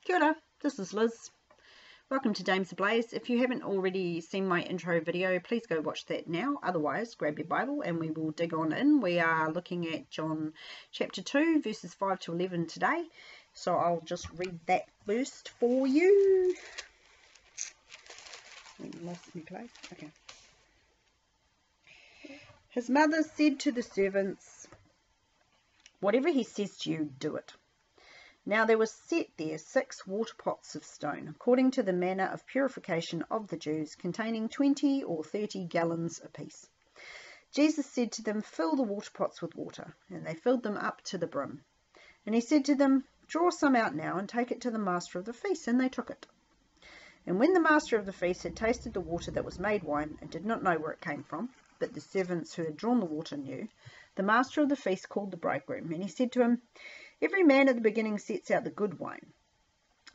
Kia ora, this is Liz. Welcome to Dames Ablaze. If you haven't already seen my intro video, please go watch that now. Otherwise, grab your Bible and we will dig on in. We are looking at John chapter 2, verses 5 to 11 today. So I'll just read that first for you. Lost my place. Okay. His mother said to the servants, "Whatever he says to you, do it." Now there were set there 6 water pots of stone, according to the manner of purification of the Jews, containing 20 or 30 gallons apiece. Jesus said to them, "Fill the water pots with water," and they filled them up to the brim. And he said to them, "Draw some out now and take it to the master of the feast," and they took it. And when the master of the feast had tasted the water that was made wine, and did not know where it came from, but the servants who had drawn the water knew, the master of the feast called the bridegroom, and he said to him, "Every man at the beginning sets out the good wine,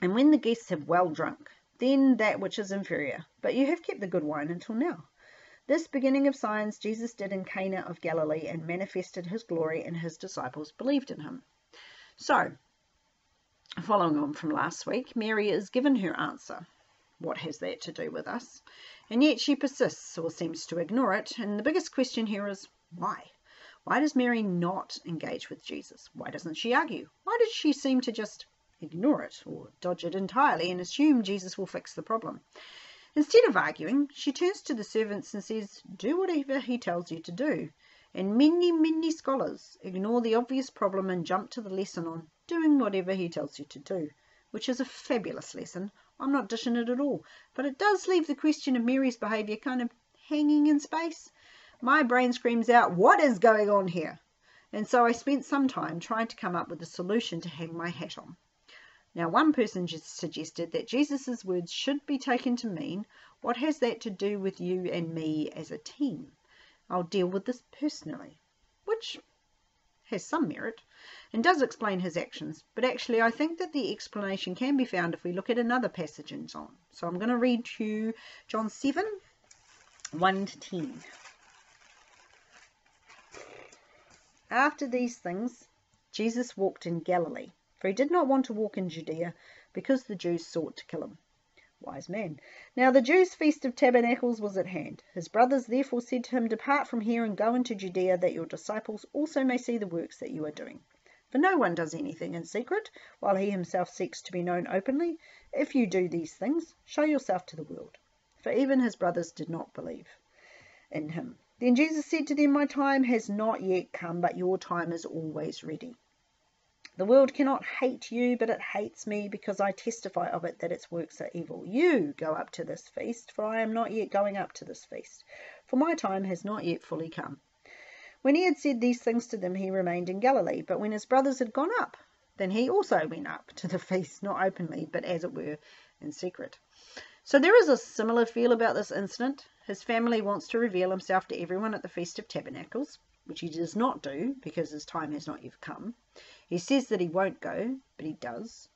and when the guests have well drunk, then that which is inferior. But you have kept the good wine until now." This beginning of signs Jesus did in Cana of Galilee, and manifested his glory, and his disciples believed in him. So, following on from last week, Mary is given her answer. What has that to do with us? And yet she persists, or seems to ignore it, and the biggest question here is, why? Why does Mary not engage with Jesus? Why doesn't she argue? Why does she seem to just ignore it or dodge it entirely and assume Jesus will fix the problem? Instead of arguing, she turns to the servants and says, "Do whatever he tells you to do." And many scholars ignore the obvious problem and jump to the lesson on doing whatever he tells you to do, which is a fabulous lesson. I'm not dishing it at all, but it does leave the question of Mary's behaviour kind of hanging in space. My brain screams out, what is going on here? And so I spent some time trying to come up with a solution to hang my hat on. Now, one person just suggested that Jesus' words should be taken to mean, what has that to do with you and me as a team? I'll deal with this personally, which has some merit and does explain his actions, but actually I think that the explanation can be found if we look at another passage in John. So I'm going to read to you John 7, 1 to 10. After these things, Jesus walked in Galilee, for he did not want to walk in Judea, because the Jews sought to kill him. Wise man. Now the Jews' feast of tabernacles was at hand. His brothers therefore said to him, "Depart from here and go into Judea, that your disciples also may see the works that you are doing. For no one does anything in secret, while he himself seeks to be known openly. If you do these things, show yourself to the world." For even his brothers did not believe in him. Then Jesus said to them, "My time has not yet come, but your time is always ready. The world cannot hate you, but it hates me, because I testify of it that its works are evil. You go up to this feast, for I am not yet going up to this feast, for my time has not yet fully come." When he had said these things to them, he remained in Galilee. But when his brothers had gone up, then he also went up to the feast, not openly, but as it were in secret. So there is a similar feel about this incident. His family wants to reveal himself to everyone at the Feast of Tabernacles, which he does not do because his time has not yet come. He says that he won't go, but he does,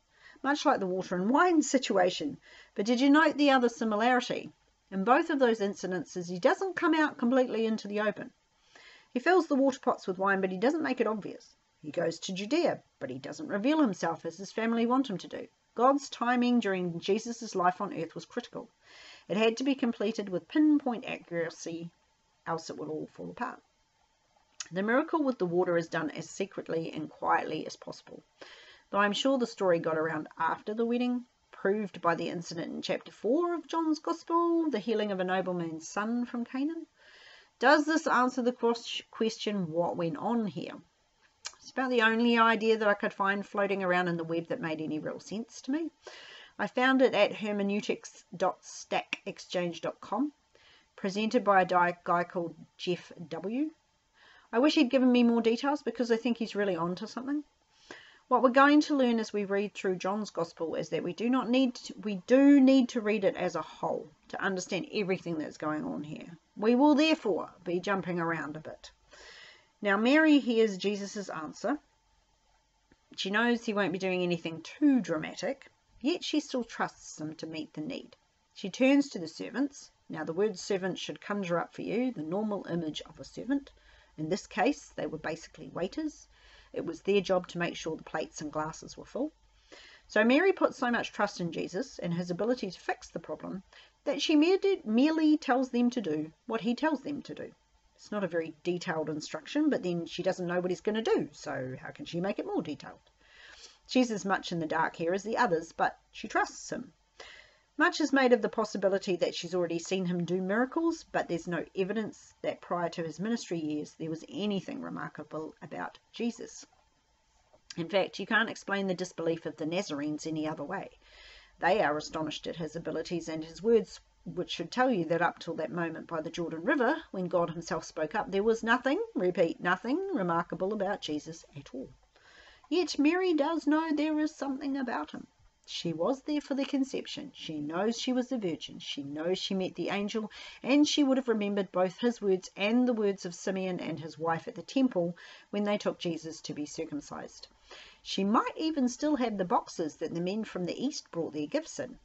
much like the water and wine situation. But did you note the other similarity? In both of those incidences, he doesn't come out completely into the open. He fills the water pots with wine, but he doesn't make it obvious. He goes to Judea, but he doesn't reveal himself as his family want him to do. God's timing during Jesus' life on earth was critical. It had to be completed with pinpoint accuracy, else it will all fall apart. The miracle with the water is done as secretly and quietly as possible, though I'm sure the story got around after the wedding, proved by the incident in chapter 4 of John's Gospel, the healing of a nobleman's son from Canaan. Does this answer the question, what went on here? It's about the only idea that I could find floating around in the web that made any real sense to me. I found it at hermeneutics.stackexchange.com, presented by a guy called Jeff W. I wish he'd given me more details because I think he's really on to something. What we're going to learn as we read through John's Gospel is that we do need to read it as a whole to understand everything that's going on here. We will therefore be jumping around a bit. Now Mary hears Jesus' answer. She knows he won't be doing anything too dramatic, yet she still trusts him to meet the need. She turns to the servants. Now the word servant should conjure up for you the normal image of a servant. In this case, they were basically waiters. It was their job to make sure the plates and glasses were full. So Mary put so much trust in Jesus and his ability to fix the problem that she merely tells them to do what he tells them to do. It's not a very detailed instruction, but then she doesn't know what he's going to do, so how can she make it more detailed? She's as much in the dark here as the others, but she trusts him. Much is made of the possibility that she's already seen him do miracles, but there's no evidence that prior to his ministry years there was anything remarkable about Jesus. In fact, you can't explain the disbelief of the Nazarenes any other way. They are astonished at his abilities and his words, which should tell you that up till that moment by the Jordan River, when God himself spoke up, there was nothing, repeat, nothing remarkable about Jesus at all. Yet Mary does know there is something about him. She was there for the conception. She knows she was a virgin. She knows she met the angel, and she would have remembered both his words and the words of Simeon and his wife at the temple when they took Jesus to be circumcised. She might even still have the boxes that the men from the east brought their gifts in.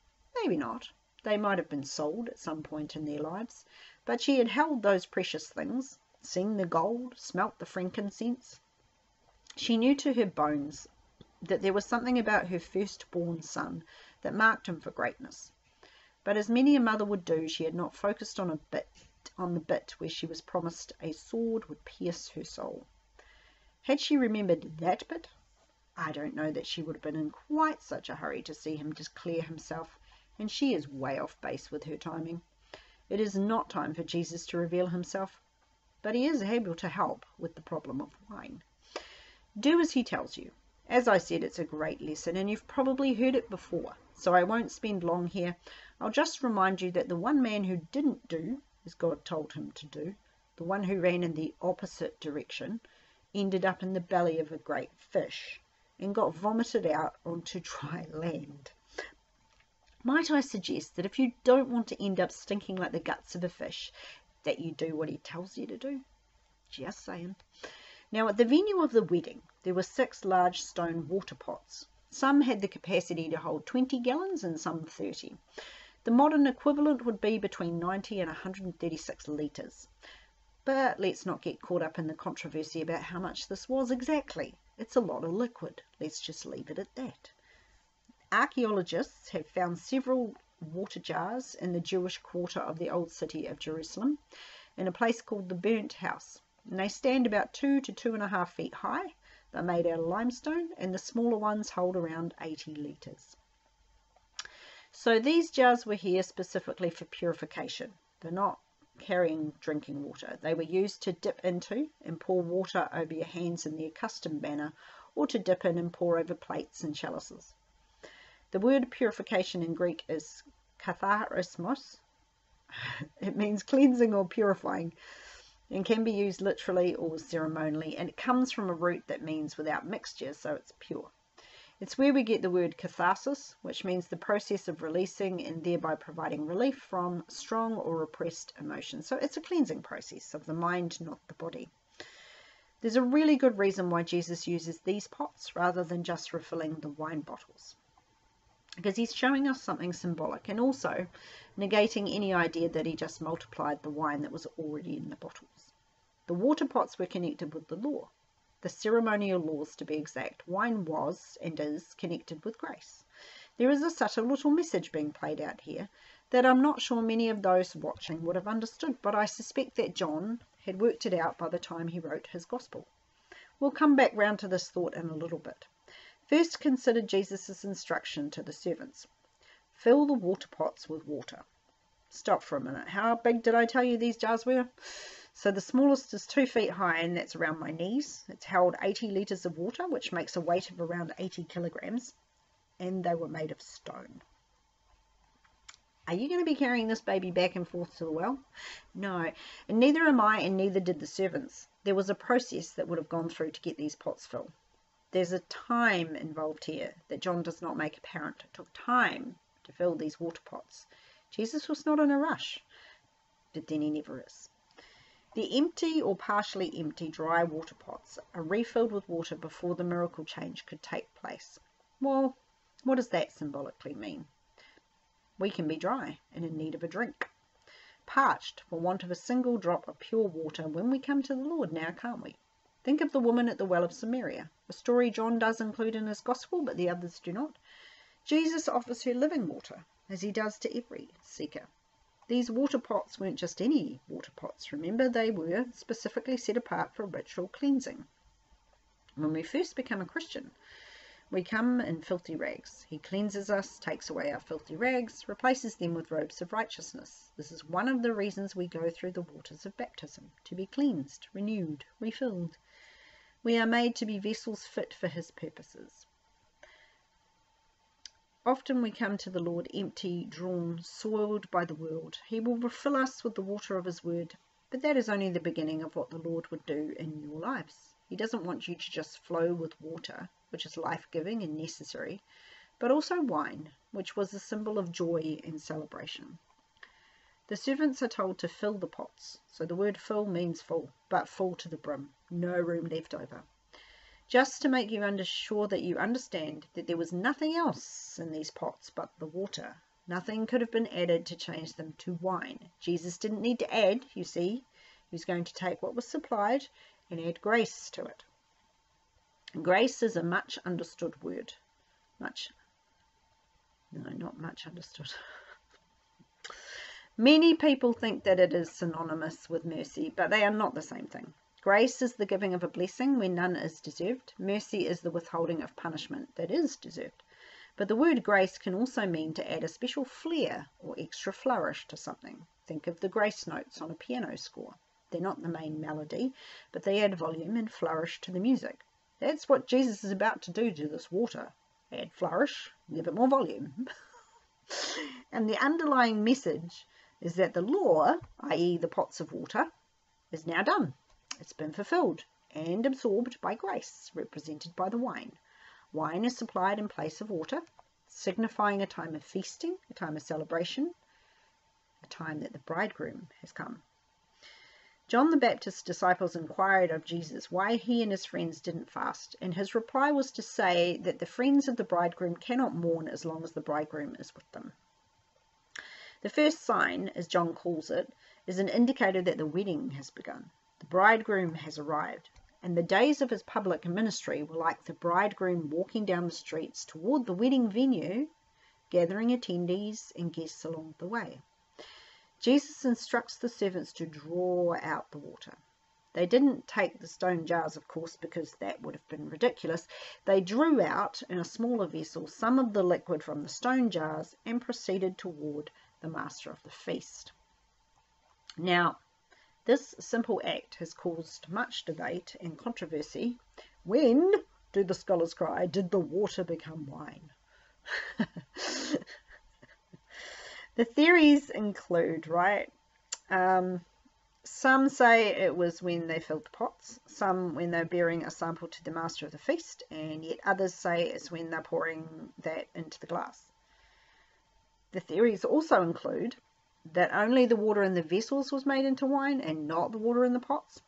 Maybe not. They might have been sold at some point in their lives, but she had held those precious things, seen the gold, smelt the frankincense. She knew to her bones that there was something about her firstborn son that marked him for greatness. But as many a mother would do, she had not focused on the bit where she was promised a sword would pierce her soul. Had she remembered that bit, I don't know that she would have been in quite such a hurry to see him declare himself, and she is way off base with her timing. It is not time for Jesus to reveal himself, but he is able to help with the problem of wine. Do as he tells you. As I said, it's a great lesson, and you've probably heard it before, so I won't spend long here. I'll just remind you that the one man who didn't do as God told him to do, the one who ran in the opposite direction, ended up in the belly of a great fish and got vomited out onto dry land. Might I suggest that if you don't want to end up stinking like the guts of a fish, that you do what he tells you to do? Just saying. Now, at the venue of the wedding, there were 6 large stone water pots. Some had the capacity to hold 20 gallons and some 30. The modern equivalent would be between 90 and 136 litres. But let's not get caught up in the controversy about how much this was exactly. It's a lot of liquid. Let's just leave it at that. Archaeologists have found several water jars in the Jewish quarter of the old city of Jerusalem, in a place called the Burnt House. And they stand about 2 to 2.5 feet high. They're made out of limestone, and the smaller ones hold around 80 litres. So these jars were here specifically for purification. They're not carrying drinking water. They were used to dip into and pour water over your hands in the accustomed manner, or to dip in and pour over plates and chalices. The word purification in Greek is katharismos. It means cleansing or purifying, and can be used literally or ceremonially, and it comes from a root that means without mixture, so it's pure. It's where we get the word catharsis, which means the process of releasing and thereby providing relief from strong or repressed emotions. So it's a cleansing process of the mind, not the body. There's a really good reason why Jesus uses these pots rather than just refilling the wine bottles, because he's showing us something symbolic and also negating any idea that he just multiplied the wine that was already in the bottles. The water pots were connected with the law, the ceremonial laws to be exact. Wine was and is connected with grace. There is a subtle little message being played out here that I'm not sure many of those watching would have understood, but I suspect that John had worked it out by the time he wrote his gospel. We'll come back round to this thought in a little bit. First, consider Jesus' instruction to the servants. Fill the water pots with water. Stop for a minute. How big did I tell you these jars were? So the smallest is 2 feet high, and that's around my knees. It's held 80 litres of water, which makes a weight of around 80 kilograms, and they were made of stone. Are you going to be carrying this baby back and forth to the well? No, and neither am I, and neither did the servants. There was a process that would have gone through to get these pots filled. There's a time involved here that John does not make apparent. It took time to fill these water pots. Jesus was not in a rush, but then he never is. The empty or partially empty dry water pots are refilled with water before the miracle change could take place. Well, what does that symbolically mean? We can be dry and in need of a drink, parched for want of a single drop of pure water when we come to the Lord now, can't we? Think of the woman at the well of Samaria, a story John does include in his gospel, but the others do not. Jesus offers her living water, as he does to every seeker. These water pots weren't just any water pots. Remember, they were specifically set apart for ritual cleansing. When we first become a Christian, we come in filthy rags. He cleanses us, takes away our filthy rags, replaces them with robes of righteousness. This is one of the reasons we go through the waters of baptism, to be cleansed, renewed, refilled. We are made to be vessels fit for his purposes. Often we come to the Lord empty, drawn, soiled by the world. He will refill us with the water of his word, but that is only the beginning of what the Lord would do in your lives. He doesn't want you to just flow with water, which is life-giving and necessary, but also wine, which was a symbol of joy and celebration. The servants are told to fill the pots, so the word fill means full, but full to the brim, no room left over. Just to make you sure that you understand that there was nothing else in these pots but the water. Nothing could have been added to change them to wine. Jesus didn't need to add, you see. He was going to take what was supplied and add grace to it. Grace is a much understood word. Not much understood. Many people think that it is synonymous with mercy, but they are not the same thing. Grace is the giving of a blessing when none is deserved. Mercy is the withholding of punishment that is deserved. But the word grace can also mean to add a special flair or extra flourish to something. Think of the grace notes on a piano score. They're not the main melody, but they add volume and flourish to the music. That's what Jesus is about to do to this water. Add flourish, give it more volume. And the underlying message is that the law, i.e. the pots of water, is now done. It's been fulfilled and absorbed by grace, represented by the wine. Wine is supplied in place of water, signifying a time of feasting, a time of celebration, a time that the bridegroom has come. John the Baptist's disciples inquired of Jesus why he and his friends didn't fast, and his reply was to say that the friends of the bridegroom cannot mourn as long as the bridegroom is with them. The first sign, as John calls it, is an indicator that the wedding has begun. The bridegroom has arrived, and the days of his public ministry were like the bridegroom walking down the streets toward the wedding venue, gathering attendees and guests along the way. Jesus instructs the servants to draw out the water. They didn't take the stone jars, of course, because that would have been ridiculous. They drew out in a smaller vessel some of the liquid from the stone jars and proceeded toward the master of the feast. Now, this simple act has caused much debate and controversy. When, do the scholars cry, did the water become wine? The theories include, some say it was when they filled the pots, some when they're bearing a sample to the master of the feast, and yet others say it's when they're pouring that into the glass. The theories also include that only the water in the vessels was made into wine and not the water in the pots,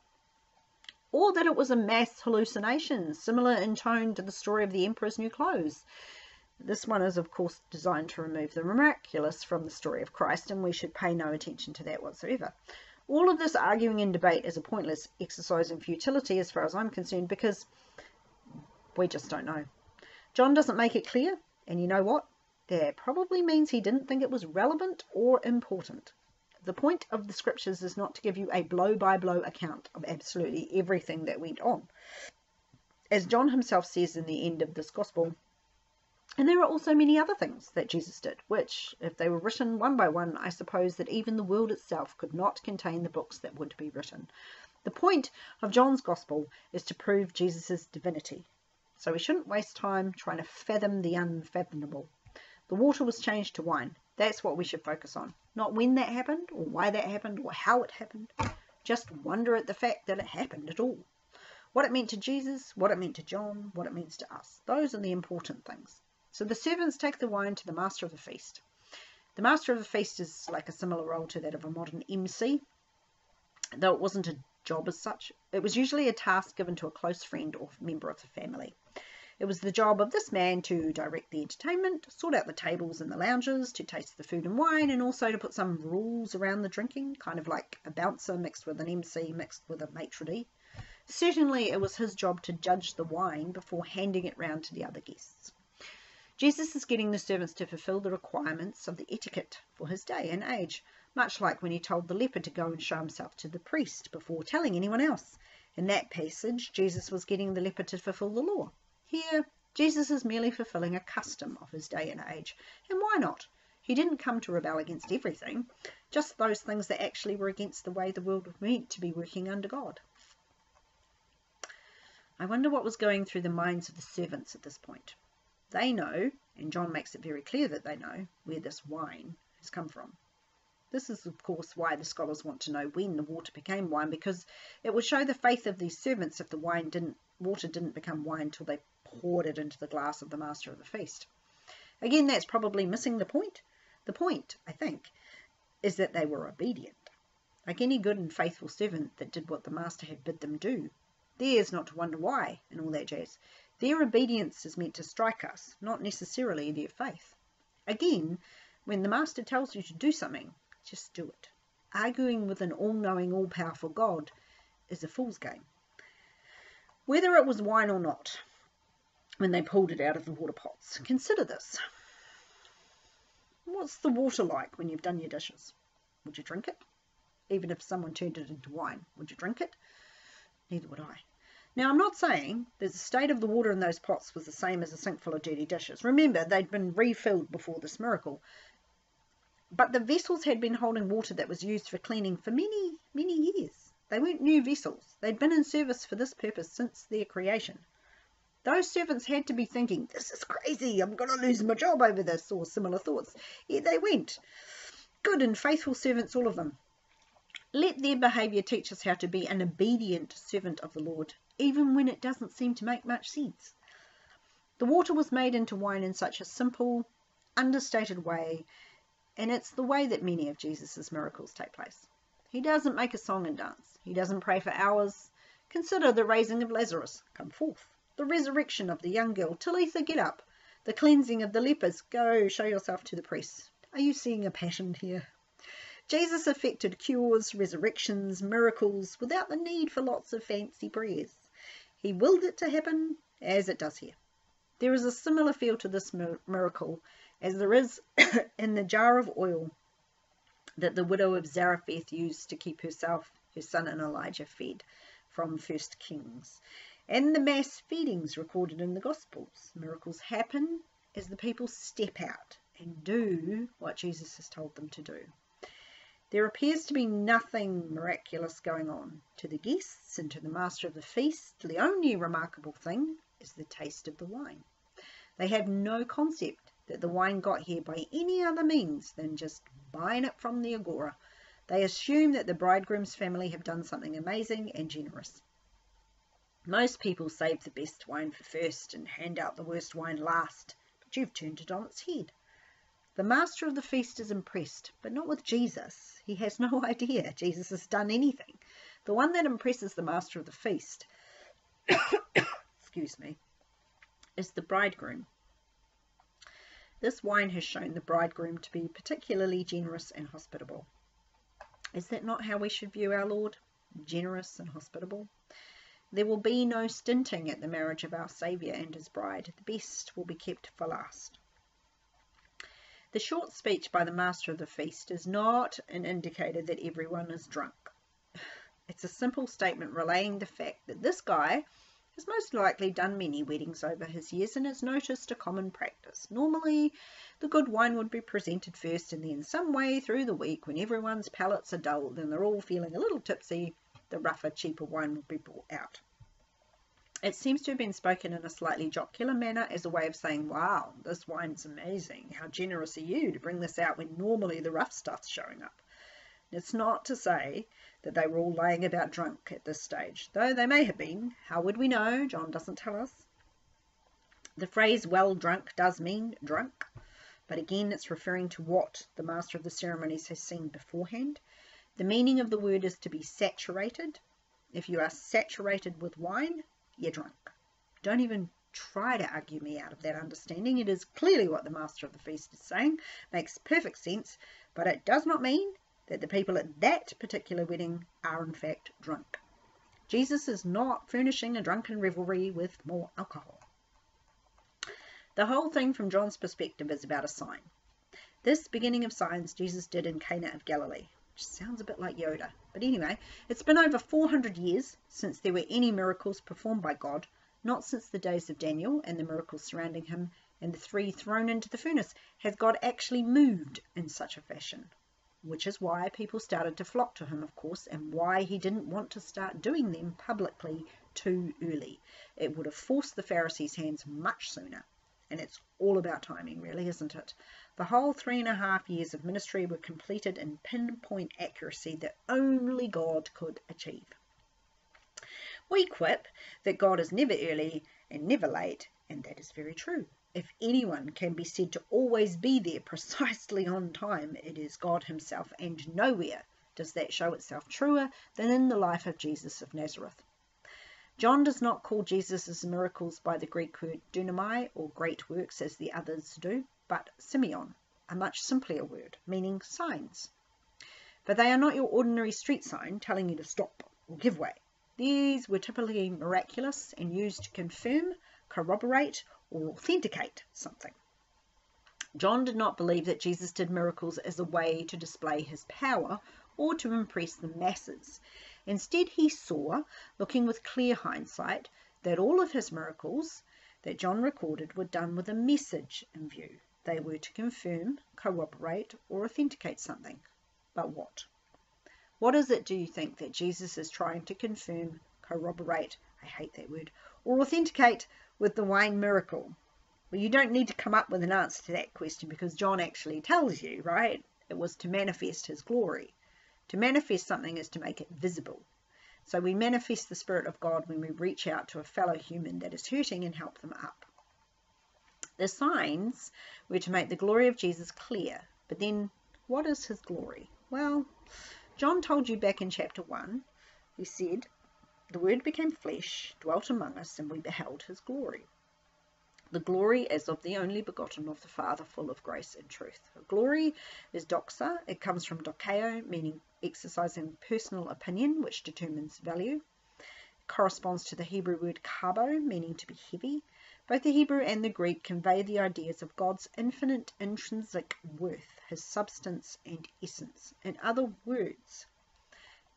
or that it was a mass hallucination, similar in tone to the story of the emperor's new clothes. This one is, of course, designed to remove the miraculous from the story of Christ, and we should pay no attention to that whatsoever. All of this arguing and debate is a pointless exercise in futility as far as I'm concerned, because we just don't know. John doesn't make it clear, and you know what? That probably means he didn't think it was relevant or important. The point of the scriptures is not to give you a blow-by-blow account of absolutely everything that went on. As John himself says in the end of this gospel, and there are also many other things that Jesus did, which, if they were written one by one, I suppose that even the world itself could not contain the books that would be written. The point of John's gospel is to prove Jesus' divinity. So we shouldn't waste time trying to fathom the unfathomable. The water was changed to wine. That's what we should focus on. Not when that happened, or why that happened, or how it happened. Just wonder at the fact that it happened at all. What it meant to Jesus, what it meant to John, what it means to us. Those are the important things. So the servants take the wine to the master of the feast. The master of the feast is like a similar role to that of a modern MC, though it wasn't a job as such. It was usually a task given to a close friend or member of the family. It was the job of this man to direct the entertainment, sort out the tables and the lounges, to taste the food and wine, and also to put some rules around the drinking, kind of like a bouncer mixed with an MC mixed with a maitre d'. Certainly it was his job to judge the wine before handing it round to the other guests. Jesus is getting the servants to fulfill the requirements of the etiquette for his day and age, much like when he told the leper to go and show himself to the priest before telling anyone else. In that passage, Jesus was getting the leper to fulfill the law. Here, Jesus is merely fulfilling a custom of his day and age. And why not? He didn't come to rebel against everything, just those things that actually were against the way the world was meant to be working under God. I wonder what was going through the minds of the servants at this point. They know, and John makes it very clear that they know, where this wine has come from. This is, of course, why the scholars want to know when the water became wine, because it would show the faith of these servants if the water didn't become wine until they poured it into the glass of the master of the feast. Again, that's probably missing the point. The point, I think, is that they were obedient, like any good and faithful servant that did what the master had bid them do. Theirs not to wonder why, and all that jazz. Their obedience is meant to strike us, not necessarily their faith. Again, when the master tells you to do something, just do it. Arguing with an all-knowing, all-powerful God is a fool's game. Whether it was wine or not, when they pulled it out of the water pots, consider this. What's the water like when you've done your dishes? Would you drink it? Even if someone turned it into wine, would you drink it? Neither would I. Now, I'm not saying that the state of the water in those pots was the same as a sink full of dirty dishes. Remember, they'd been refilled before this miracle. But the vessels had been holding water that was used for cleaning for many, many years. They weren't new vessels. They'd been in service for this purpose since their creation. Those servants had to be thinking, this is crazy, I'm going to lose my job over this, or similar thoughts. Yet they went. Good and faithful servants, all of them. Let their behaviour teach us how to be an obedient servant of the Lord, even when it doesn't seem to make much sense. The water was made into wine in such a simple, understated way, and it's the way that many of Jesus' miracles take place. He doesn't make a song and dance. He doesn't pray for hours. Consider the raising of Lazarus, come forth. The resurrection of the young girl, Talitha, get up. The cleansing of the lepers, go show yourself to the priest. Are you seeing a pattern here? Jesus effected cures, resurrections, miracles without the need for lots of fancy prayers. He willed it to happen as it does here. There is a similar feel to this miracle as there is in the jar of oil that the widow of Zarephath used to keep herself, her son and Elijah fed from 1 Kings. And the mass feedings recorded in the Gospels. Miracles happen as the people step out and do what Jesus has told them to do. There appears to be nothing miraculous going on. To the guests and to the master of the feast, the only remarkable thing is the taste of the wine. They have no concept that the wine got here by any other means than just buying it from the agora. They assume that the bridegroom's family have done something amazing and generous. Most people save the best wine for first and hand out the worst wine last, but you've turned it on its head. The master of the feast is impressed, but not with Jesus. He has no idea Jesus has done anything. The one that impresses the master of the feast excuse me, is the bridegroom. This wine has shown the bridegroom to be particularly generous and hospitable. Is that not how we should view our Lord? Generous and hospitable? There will be no stinting at the marriage of our Saviour and his bride. The best will be kept for last. The short speech by the master of the feast is not an indicator that everyone is drunk. It's a simple statement relaying the fact that this guy has most likely done many weddings over his years and has noticed a common practice. Normally, the good wine would be presented first, and then some way through the week, when everyone's palates are dulled and they're all feeling a little tipsy, the rougher, cheaper wine would be brought out. It seems to have been spoken in a slightly jocular manner as a way of saying, wow, this wine's amazing. How generous are you to bring this out when normally the rough stuff's showing up? It's not to say that they were all laying about drunk at this stage, though they may have been. How would we know? John doesn't tell us. The phrase well drunk does mean drunk, but again it's referring to what the master of the ceremonies has seen beforehand. The meaning of the word is to be saturated. If you are saturated with wine, you're drunk. Don't even try to argue me out of that understanding. It is clearly what the master of the feast is saying. Makes perfect sense, but it does not mean that the people at that particular wedding are in fact drunk. Jesus is not furnishing a drunken revelry with more alcohol. The whole thing from John's perspective is about a sign. This beginning of signs Jesus did in Cana of Galilee, which sounds a bit like Yoda. But anyway, it's been over 400 years since there were any miracles performed by God, not since the days of Daniel and the miracles surrounding him and the 3 thrown into the furnace. Has God actually moved in such a fashion? Which is why people started to flock to him, of course, and why he didn't want to start doing them publicly too early. It would have forced the Pharisees' hands much sooner. And it's all about timing, really, isn't it? The whole 3.5 years of ministry were completed in pinpoint accuracy that only God could achieve. We quip that God is never early and never late, and that is very true. If anyone can be said to always be there precisely on time, it is God himself, and nowhere does that show itself truer than in the life of Jesus of Nazareth. John does not call Jesus' miracles by the Greek word dunamai, or great works, as the others do, but simeon, a much simpler word, meaning signs. But they are not your ordinary street sign telling you to stop or give way. These were typically miraculous and used to confirm, corroborate, or authenticate something. John did not believe that Jesus did miracles as a way to display his power or to impress the masses. Instead, he saw, looking with clear hindsight, that all of his miracles that John recorded were done with a message in view. They were to confirm, corroborate, or authenticate something. But what? What is it, do you think, that Jesus is trying to confirm, corroborate, I hate that word, or authenticate with the wine miracle? Well, you don't need to come up with an answer to that question, because John actually tells you, right? It was to manifest his glory. To manifest something is to make it visible. So we manifest the Spirit of God when we reach out to a fellow human that is hurting and help them up. The signs were to make the glory of Jesus clear. But then, what is his glory? Well, John told you back in chapter 1, he said, "The Word became flesh, dwelt among us, and we beheld his glory. The glory as of the only begotten of the Father, full of grace and truth." Glory is doxa. It comes from dokeo, meaning exercising personal opinion, which determines value. It corresponds to the Hebrew word kabo, meaning to be heavy. Both the Hebrew and the Greek convey the ideas of God's infinite intrinsic worth, his substance and essence. In other words,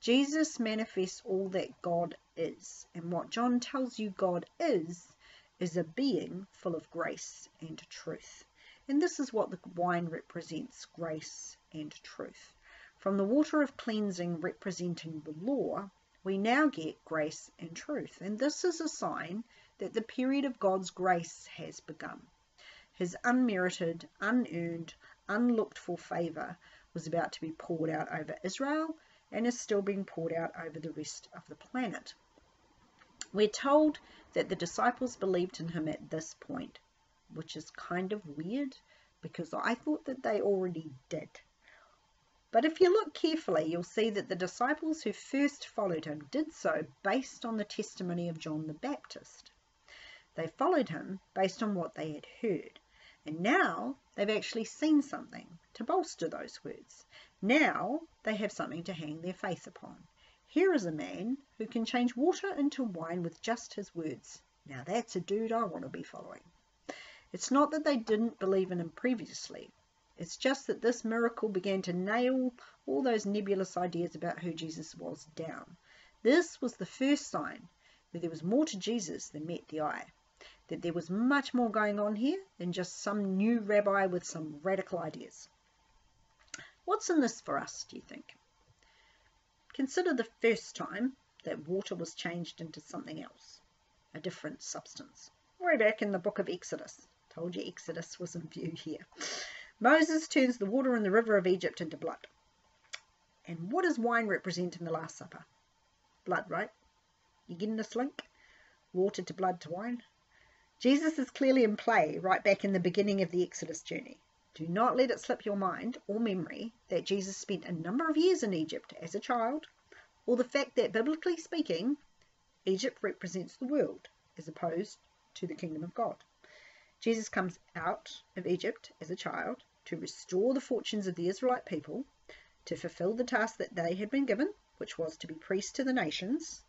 Jesus manifests all that God is, and what John tells you God is a being full of grace and truth. And this is what the wine represents, grace and truth. From the water of cleansing representing the law, we now get grace and truth. And this is a sign that the period of God's grace has begun. His unmerited, unearned, unlooked for favour was about to be poured out over Israel and is still being poured out over the rest of the planet. We're told that the disciples believed in him at this point, which is kind of weird because I thought that they already did. But if you look carefully, you'll see that the disciples who first followed him did so based on the testimony of John the Baptist. They followed him based on what they had heard, and now they've actually seen something to bolster those words. Now they have something to hang their faith upon. Here is a man who can change water into wine with just his words. Now that's a dude I want to be following. It's not that they didn't believe in him previously. It's just that this miracle began to nail all those nebulous ideas about who Jesus was down. This was the first sign that there was more to Jesus than met the eye, that there was much more going on here than just some new rabbi with some radical ideas. What's in this for us, do you think? Consider the first time that water was changed into something else, a different substance. Way back in the book of Exodus. Told you Exodus was in view here. Moses turns the water in the river of Egypt into blood. And what does wine represent in the Last Supper? Blood, right? You getting this link? Water to blood to wine. Jesus is clearly in play right back in the beginning of the Exodus journey. Do not let it slip your mind or memory that Jesus spent a number of years in Egypt as a child, or the fact that, biblically speaking, Egypt represents the world as opposed to the kingdom of God. Jesus comes out of Egypt as a child to restore the fortunes of the Israelite people, to fulfill the task that they had been given, which was to be priests to the nations,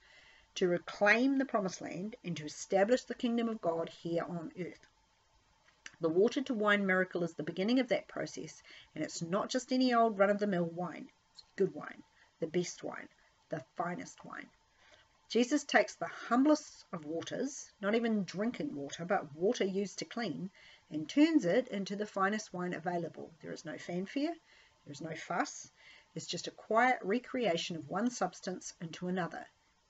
to reclaim the promised land, and to establish the kingdom of God here on earth. The water to wine miracle is the beginning of that process, and it's not just any old run-of-the-mill wine. It's good wine, the best wine, the finest wine. Jesus takes the humblest of waters, not even drinking water, but water used to clean, and turns it into the finest wine available. There is no fanfare, there is no fuss. It's just a quiet recreation of one substance into another.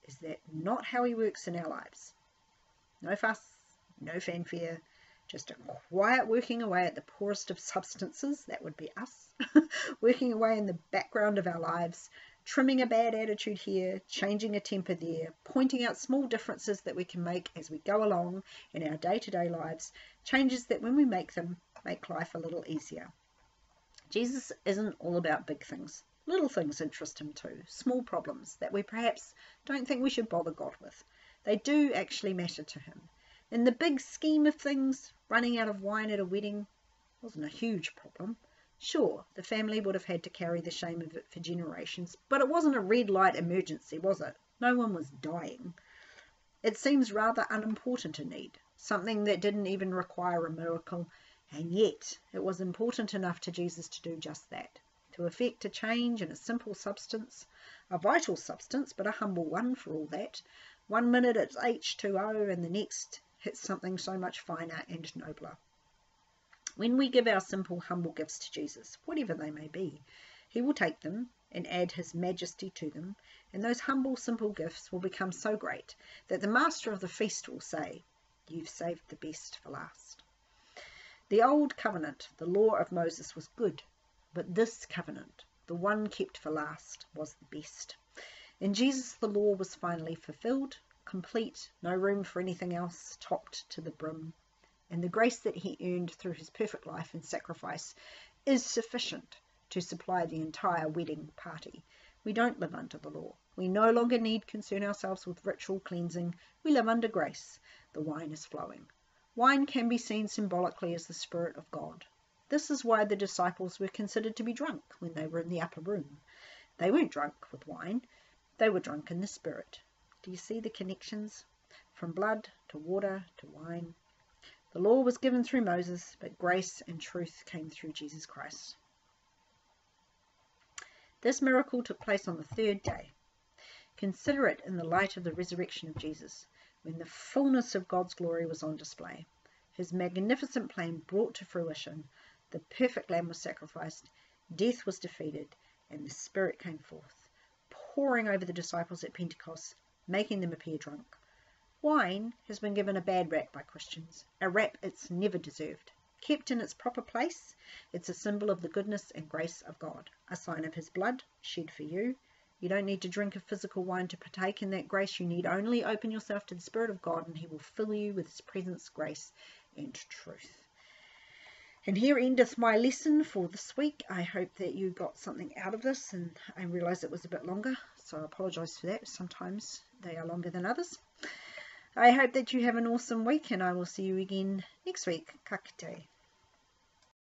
Is that not how he works in our lives? No fuss, no fanfare, just a quiet working away at the poorest of substances, that would be us, working away in the background of our lives, trimming a bad attitude here, changing a temper there, pointing out small differences that we can make as we go along in our day-to-day lives, changes that when we make them, make life a little easier. Jesus isn't all about big things. Little things interest him too, small problems that we perhaps don't think we should bother God with. They do actually matter to him. In the big scheme of things, running out of wine at a wedding wasn't a huge problem. Sure, the family would have had to carry the shame of it for generations, but it wasn't a red light emergency, was it? No one was dying. It seems rather unimportant a need, something that didn't even require a miracle, and yet it was important enough to Jesus to do just that, to effect a change in a simple substance, a vital substance, but a humble one for all that. 1 minute it's H2O, and the next hits something so much finer and nobler. When we give our simple, humble gifts to Jesus, whatever they may be, he will take them and add his majesty to them, and those humble, simple gifts will become so great that the master of the feast will say, "You've saved the best for last." The old covenant, the law of Moses, was good, but this covenant, the one kept for last, was the best. In Jesus, the law was finally fulfilled, complete, no room for anything else, topped to the brim. And the grace that he earned through his perfect life and sacrifice is sufficient to supply the entire wedding party. We don't live under the law. We no longer need concern ourselves with ritual cleansing. We live under grace. The wine is flowing. Wine can be seen symbolically as the Spirit of God. This is why the disciples were considered to be drunk when they were in the upper room. They weren't drunk with wine. They were drunk in the Spirit. Do you see the connections? From blood to water to wine. The law was given through Moses, but grace and truth came through Jesus Christ. This miracle took place on the third day. Consider it in the light of the resurrection of Jesus, when the fullness of God's glory was on display. His magnificent plan brought to fruition. The perfect Lamb was sacrificed, death was defeated, and the Spirit came forth, pouring over the disciples at Pentecost, making them appear drunk. Wine has been given a bad rap by Christians, a rap it's never deserved. Kept in its proper place, it's a symbol of the goodness and grace of God, a sign of his blood shed for you. You don't need to drink a physical wine to partake in that grace. You need only open yourself to the Spirit of God, and he will fill you with his presence, grace, and truth. And here endeth my lesson for this week. I hope that you got something out of this, and I realise it was a bit longer, so I apologise for that. Sometimes they are longer than others. I hope that you have an awesome week, and I will see you again next week. Ka kite.